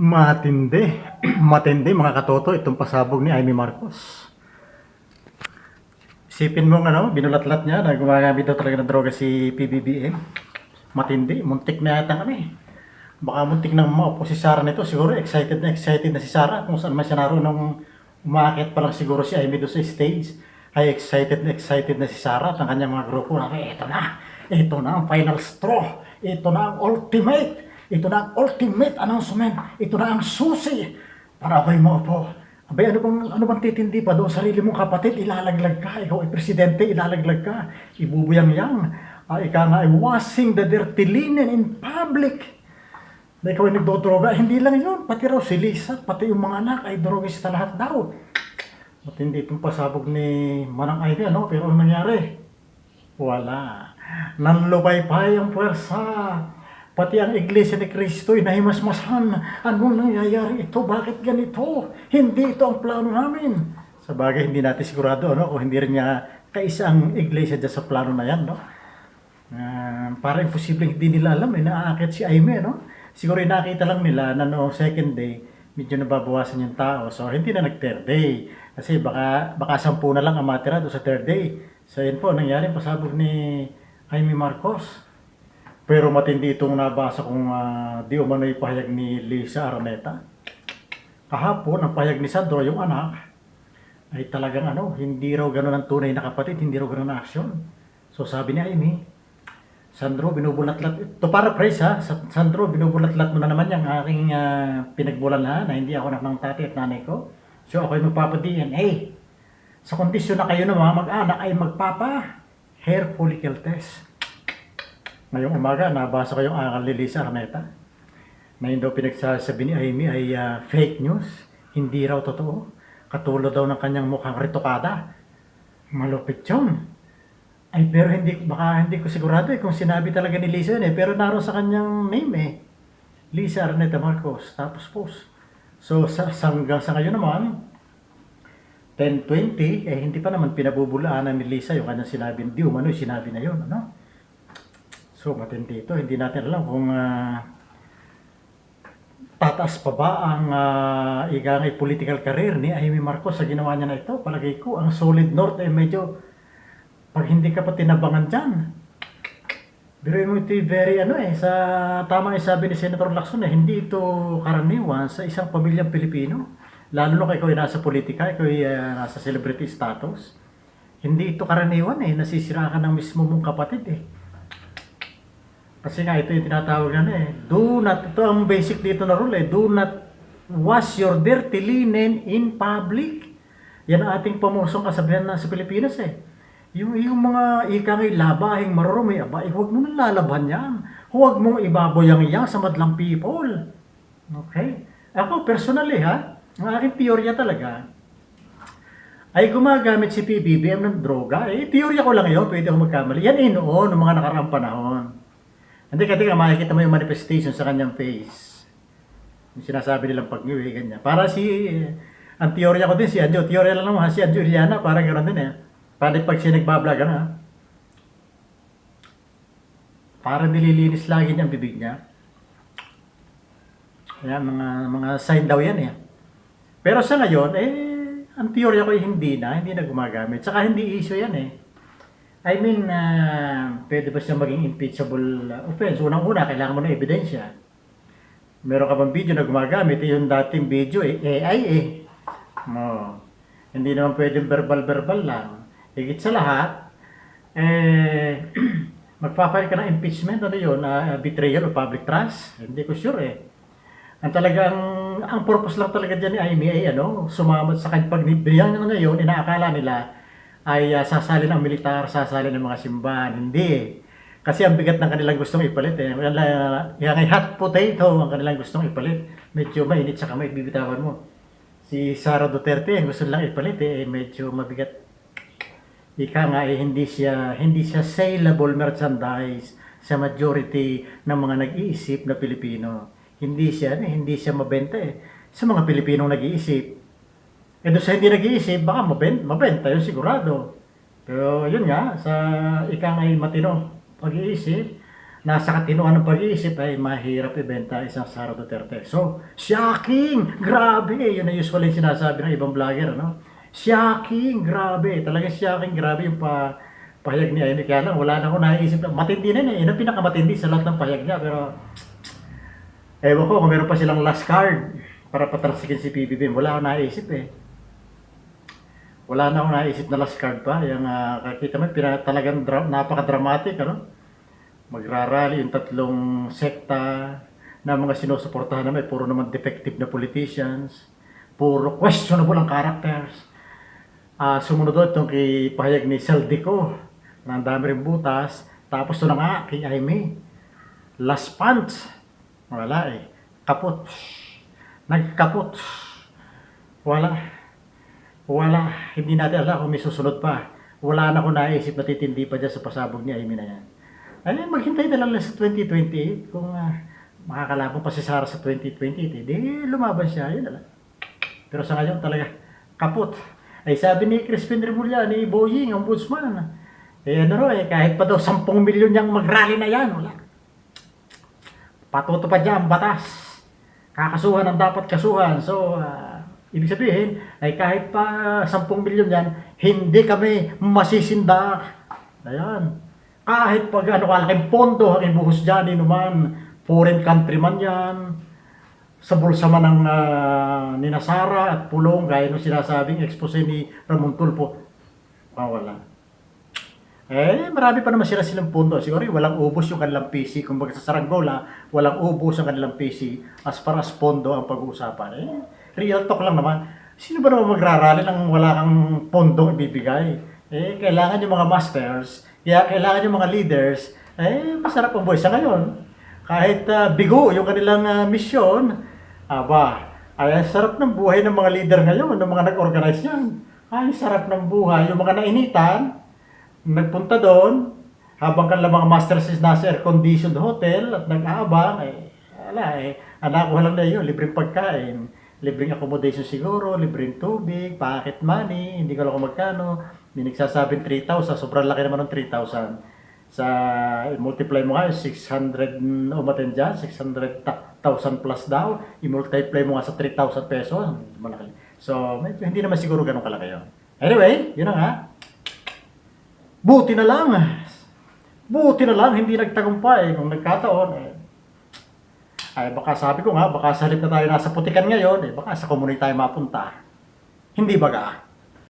Matindi. Matindi mga katoto itong pasabog ni Amy Marcos. Isipin mo binulatlat niya na gumagamit daw talaga ng droga si PBBM. Matindi, muntik na yata kami. Baka muntik na maupo si Sara nito. Siguro excited na si Sara kung saan man siya naroon nung umakit pa lang siguro si Amy doon sa stage. Ay excited na si Sara at ang kanyang mga grupo na ito na ang final straw. Ito na ang ultimate. Ito na ang ultimate announcement. Ito na ang susi para ako'y maupo. Abay, ano bang titindi pa doon? Sarili mong kapatid, ilalaglag ka. Ikaw ay presidente, ilalaglag ka. Ibubuyang-yang. Ika nga ay washing the dirty linen in public. Na ikaw ay nagdodroga. Hindi lang yun. Pati raw si Lisa, pati yung mga anak ay drogista lahat daw. At hindi itong pasabog ni Manang Ivy, Pero ang nangyari? Wala. Nanlupaypay ang puwersa. Pati ang Iglesia ni Cristo ay nahimasmasan. Anong nangyayari ito? Bakit ganito? Hindi ito ang plano namin. Sa bagay, hindi natin sigurado, kung hindi rin niya kaisa ang Iglesia dyan sa plano na yan, para imposibleng hindi nila alam, naaakit si Aimee, Siguro nakita lang nila na noong second day, medyo nababawasan yung tao. So, hindi na nag-third day. Kasi baka 10 na lang ang matira doon sa third day. So, yun po, nangyari pasabog ni Amy Marcos. Pero matindi itong nabasa kong di umano'y pahayag ni Lisa Araneta. Kahapon, ang pahayag ni Sandro, yung anak, ay talagang hindi raw gano'n ang tunay na kapatid, hindi raw gano'n na aksyon. So sabi ni Amy, Sandro, binubulatlat, to paraphrase Sandro, binubulatlat mo na naman yung aking pinagbulan na hindi ako anak ng tatay at nanay ko. So ako'y magpapa-DNA. Sa kondisyon na kayo na mga mag-anak ay magpapa hair follicle test. Ngayong umaga, nabasa ko yung akal ni Lisa Araneta na yun daw pinagsasabi ni Amy ay fake news, hindi raw totoo. Katulad daw ng kanyang mukhang retokada. Malupit yun. Ay pero baka hindi ko sigurado kung sinabi talaga ni Lisa yun pero naroon sa kanyang name Lisa Araneta Marcos, tapos post. So hanggang sa ngayon naman, 10:20, hindi pa naman pinabubulaanan ni Lisa yung kanyang sinabi, di umano'y sinabi na yun, So, matindi ito. Hindi natin alam kung tataas pa ba ang igangay political career ni Amy Marcos sa ginawa niya na ito. Palagay ko, ang solid north ay medyo pag hindi ka pa tinabangan dyan. Pero ito very sa tama sabi ni Senator Lacson hindi ito karaniwan sa isang pamilyang Pilipino. Lalo na ikaw ay nasa politika, ikaw ay nasa celebrity status. Hindi ito karaniwan nasisira ka ng mismo mong kapatid Kasi nga ito yung tinatawag do not, ito ang basic dito na rule do not wash your dirty linen in public. Yan ang ating pamusong kasabihan na sa Pilipinas Yung mga ikangay labahing marurumi, huwag mo nang lalaban yan. Huwag mong ibaboyang yan sa madlang people. Okay? Ako personally ang aking teorya talaga ay gumagamit si PBBM ng droga. Teorya ko lang yun, pwede ako magkamali. Yan noon, ng mga nakaraang panahon. Hindi kasi makikita mo yung manifestation sa kanyang face. Yung sinasabi nilang pag-iwi, ganyan. Para ang teorya ko din si Anjo, teorya lang naman si Anjo Iliana, parang gano'n din Para pag siya nagbablog, parang nililinis lagi niya ang bibig niya. Ayan, mga sign daw yan Pero sa ngayon, ang teorya ko ay hindi na gumagamit. Saka hindi issue yan I mean, pwede ba siya maging impeachable offense? Unang-una, kailangan mo ng ebidensya. Meron ka bang video na gumagamit? Yung dating video, AI Hindi naman pwedeng verbal lang. Higit sa lahat, magpapile ka ng impeachment, betrayal of public trust? Hindi ko sure Ang purpose lang talaga dyan ni Amy ay sumamot sa kanya. Pag biniyang ngayon, inaakala nila, ay sasalin ang militar, sasalin ang mga simbahan. Hindi Kasi ang bigat ng kanilang gustong ipalit Yan ay hot potato ang kanilang gustong ipalit. Medyo mainit sa kamay, bibitawan mo. Si Sara Duterte, ang gusto lang ipalit medyo mabigat. Ika nga hindi siya saleable merchandise sa majority ng mga nag-iisip na Pilipino. Hindi siya mabenta sa mga Pilipinong nag-iisip. Doon sa hindi nag-iisip, baka mabenta yun sigurado. Pero yun nga, sa ikang ay matino pag-iisip, nasa katinoan ng pag-iisip ay mahirap ibenta isang Sara Duterte. So, shocking! Grabe! Yun na usually sinasabi ng ibang vlogger, ano? Shocking! Grabe! Talagang shocking! Grabe yung pahayag ni Amy. Kaya lang, wala na ako naisip na matindi na yun. Yun ang pinakamatindi sa lahat ng pahayag niya. Pero, ewan ko kung meron pa silang last card para patalsikin si PBBM. Wala akong naisip eh. Wala na akong naisip na last card pa. Yung, kakita mo, talagang napaka-dramatic, ano? Magrarally yung tatlong sekta na mga sinusuportahan naman, puro naman defective na politicians, puro questionable ang characters. Sumunod doon itong kay pahayag ni Saldico, na ang dami rin butas, tapos ito na nga kay Aimee, last punch, wala eh, kaput, nagkaput, wala, hindi natin alam kung may susunod pa. Wala na akong naisip na titindi pa dyan sa pasabog ni Aimee na yan. Ay, maghintay na lang sa 2028 kung makakalaban pa si Sara sa 2028, di lumaban siya, yun na lang. Pero sa ngayon talaga, kaput. Ay sabi ni Crispin Remulla, ni Boying, ombudsman, kahit pa daw 10 milyon niyang mag-rally na yan, wala. Patutupad niya ang batas. Kakasuhan ang dapat kasuhan. So, ibig sabihin, ay kahit pa 10 milyon yan, hindi kami masisindak. Ayan. Kahit pag kalaking pondo ang ibuhos dyan, inuman, foreign country man yan, sa bulsa man ng ni Sara at Pulong, gaya nung sinasabing expose ni Ramon Tulfo, wala. Marami pa naman silang pondo. Siguro walang ubos yung kanilang PC. Kung baga sa Saranggola, walang ubos ang kanilang PC as far as pondo ang pag-uusapan. Real talk lang naman. Sino ba naman magrarally nang wala kang pondong ibibigay? Kailangan yung mga masters, kaya kailangan yung mga leaders, masarap ang buhay sa ngayon. Kahit bigo yung kanilang misyon, ay sarap ng buhay ng mga leader ngayon, ng mga nag-organize yan. Ay, sarap ng buhay. Yung mga nainitan, nagpunta doon, habang kanilang mga masters is nasa air-conditioned hotel at nag-aabang, anak ko lang na yun, libreng pagkain, libreng accommodation siguro, libreng tubig, pocket money, hindi ko alam kung magkano. May nagsasabing 3,000, sobrang laki naman ng 3,000. Sa multiply mo nga, 600 umaten dyan, 600,000 plus daw. I-multiply mo nga sa 3,000 pesos, malaki. So, hindi naman siguro ganun kalaki yun. Anyway, yun na nga. Buti na lang, hindi nagtagumpay. Kung nagkataon, baka sabi ko nga, baka sa halip na tayo nasa putikan ngayon, baka sa komunity tayo mapunta. Hindi baga.